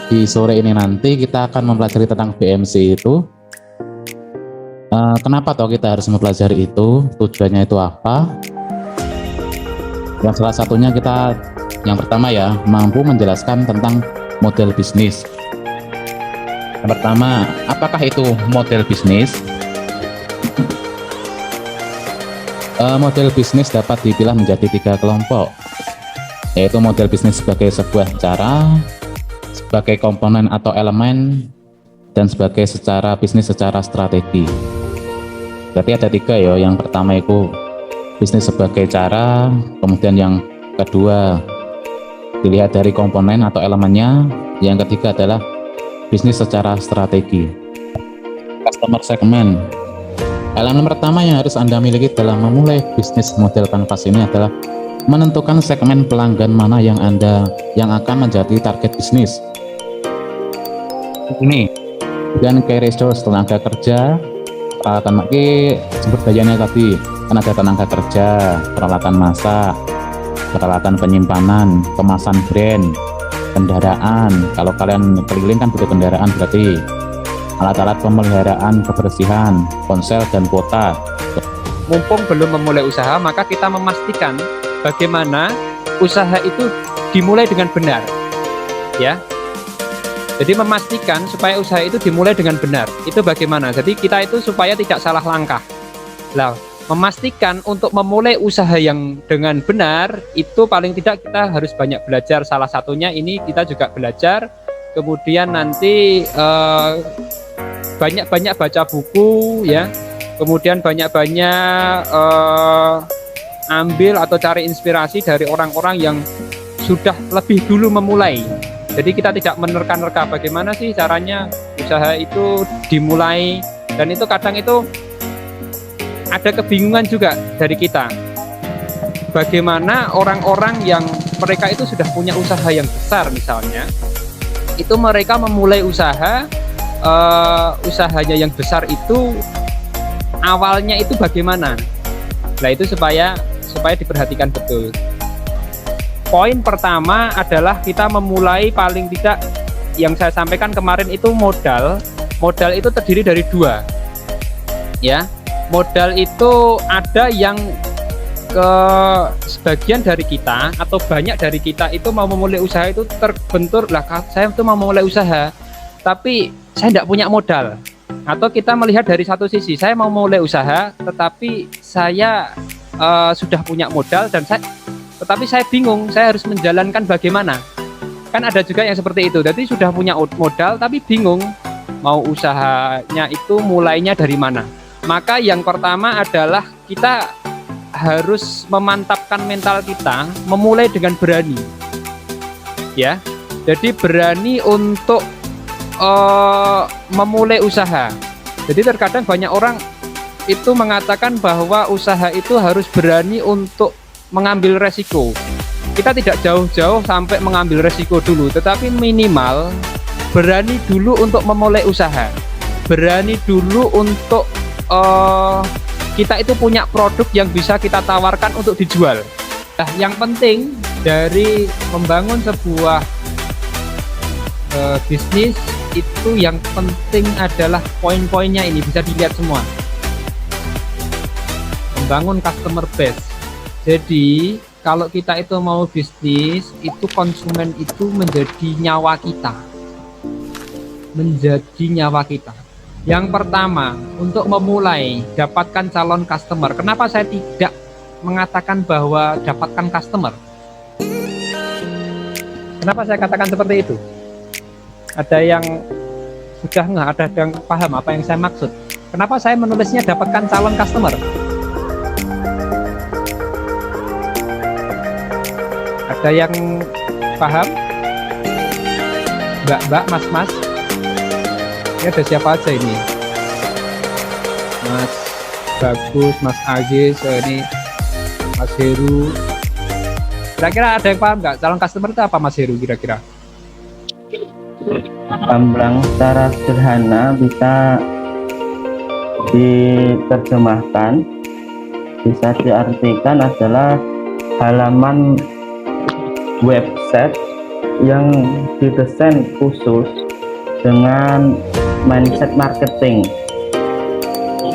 Di sore ini nanti kita akan mempelajari tentang BMC itu. Kenapa toh kita harus mempelajari itu? Tujuannya itu apa? Yang salah satunya yang pertama ya, mampu menjelaskan tentang model bisnis. Yang pertama, apakah itu model bisnis? Model bisnis dapat dipilah menjadi 3 kelompok, yaitu model bisnis sebagai sebuah cara, sebagai komponen atau elemen, dan sebagai bisnis secara strategi. Berarti ada 3 ya. Yang pertama itu bisnis sebagai cara, kemudian yang kedua dilihat dari komponen atau elemennya, yang ketiga adalah bisnis secara strategi. Customer segment. Elemen pertama yang harus Anda miliki dalam memulai bisnis model kanvas ini adalah menentukan segmen pelanggan mana yang akan menjadi target bisnis. Ini dan key ratio tenaga kerja, peralatan sumber dayanya tadi kan ada tenaga kerja, peralatan masak, peralatan penyimpanan, kemasan brand, kendaraan. Kalau kalian keliling kan butuh kendaraan, berarti alat-alat pemeliharaan kebersihan, ponsel dan kuota. Mumpung belum memulai usaha, maka kita memastikan bagaimana usaha itu dimulai dengan benar, ya. Jadi memastikan supaya usaha itu dimulai dengan benar. Itu bagaimana? Jadi kita itu supaya tidak salah langkah. Nah, memastikan untuk memulai usaha yang dengan benar, itu paling tidak kita harus banyak belajar. Salah satunya ini kita juga belajar. Kemudian nanti banyak-banyak baca buku, ya. Kemudian banyak-banyak ambil atau cari inspirasi dari orang-orang yang sudah lebih dulu memulai. Jadi kita tidak menerka-nerka bagaimana sih caranya usaha itu dimulai, dan itu kadang itu ada kebingungan juga dari kita. Bagaimana orang-orang yang mereka itu sudah punya usaha yang besar misalnya, itu mereka memulai usahanya yang besar itu awalnya itu bagaimana? Nah itu supaya diperhatikan betul. Poin pertama adalah kita memulai paling tidak yang saya sampaikan kemarin itu modal. Modal itu terdiri dari 2, ya. Modal itu ada yang sebagian dari kita atau banyak dari kita itu mau memulai usaha itu terbentur lah, saya itu mau memulai usaha tapi saya tidak punya modal. Atau kita melihat dari satu sisi, saya mau memulai usaha tetapi saya sudah punya modal tetapi saya bingung, saya harus menjalankan bagaimana. Kan ada juga yang seperti itu. Jadi sudah punya modal tapi bingung mau usahanya itu mulainya dari mana. Maka yang pertama adalah kita harus memantapkan mental kita memulai dengan berani. Ya. Jadi berani untuk memulai usaha. Jadi terkadang banyak orang itu mengatakan bahwa usaha itu harus berani untuk mengambil resiko. Kita tidak jauh-jauh sampai mengambil resiko dulu, tetapi minimal berani dulu untuk memulai usaha. Berani dulu untuk kita itu punya produk yang bisa kita tawarkan untuk dijual. Nah, yang penting dari membangun sebuah bisnis itu yang penting adalah poin-poinnya ini bisa dilihat semua. Membangun customer base. Jadi kalau kita itu mau bisnis, itu konsumen itu menjadi nyawa kita. Menjadi nyawa kita. Yang pertama, untuk memulai dapatkan calon customer. Kenapa saya tidak mengatakan bahwa dapatkan customer? Kenapa saya katakan seperti itu? Ada yang sudah nggak, ada yang paham apa yang saya maksud. Kenapa saya menulisnya dapatkan calon customer? Ada yang paham? Mbak, mas. Ini ada siapa aja ini? Mas Bagus, Mas Agis, ini Mas Heru. Kira-kira ada yang paham nggak? Calon customer itu apa, Mas Heru, kira-kira? Gamblang secara sederhana bisa diterjemahkan, bisa diartikan adalah halaman website yang didesain khusus dengan mindset marketing.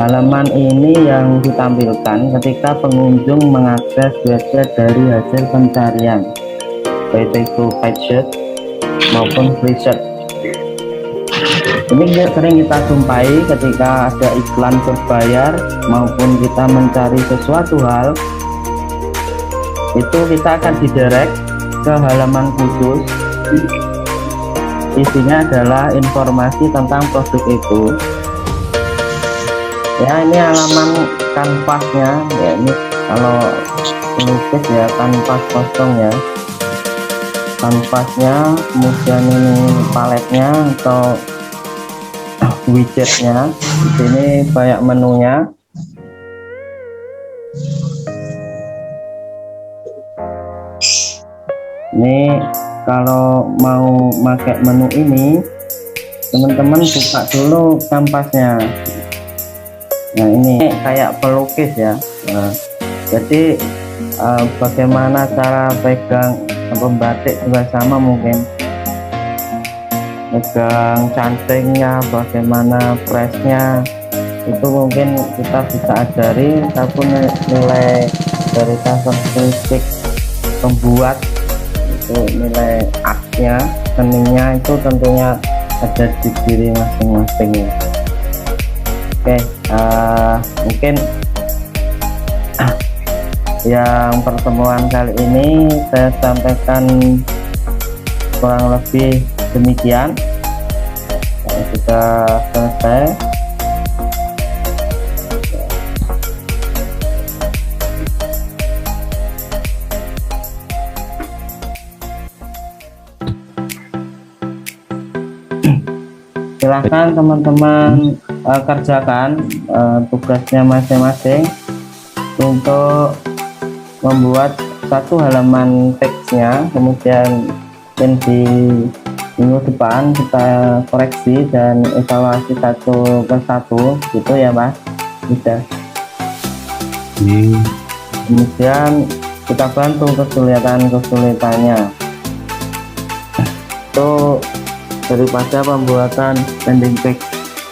Halaman ini yang ditampilkan ketika pengunjung mengakses website dari hasil pencarian, baik itu paid search maupun free search. Ini sering kita jumpai ketika ada iklan berbayar maupun kita mencari sesuatu hal, itu kita akan didirect ke halaman khusus. Isinya adalah informasi tentang produk itu. Ya, ini halaman kanvasnya ya, ini kalau melukis ya kanvas kosong ya, kanvasnya, kemudian ini paletnya atau widgetnya. Di sini banyak menunya. Ini kalau mau pakai menu ini, teman-teman buka dulu kanvasnya. Nah, ini kayak pelukis ya. Nah, jadi bagaimana cara pegang pembatik juga sama, mungkin pegang cantingnya, bagaimana pressnya, itu mungkin kita bisa ajari. Tapi nilai dari karakteristik pembuat itu, nilai artnya, seninya itu tentunya ada di diri masing-masing. Oke, mungkin yang pertemuan kali ini saya sampaikan kurang lebih demikian. Sudah selesai. Silahkan teman-teman kerjakan tugasnya masing-masing untuk membuat satu halaman teksnya, kemudian di minggu depan kita koreksi dan evaluasi satu persatu gitu ya Mas. Bisa. Kemudian kita bantu kesulitannya itu daripada pembuatan landing page.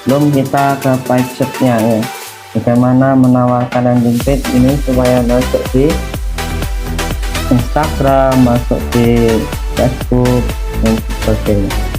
Belum kita ke paid search-nya ya, bagaimana menawarkan landing page ini supaya masuk di Instagram, masuk di Facebook dan sebagainya.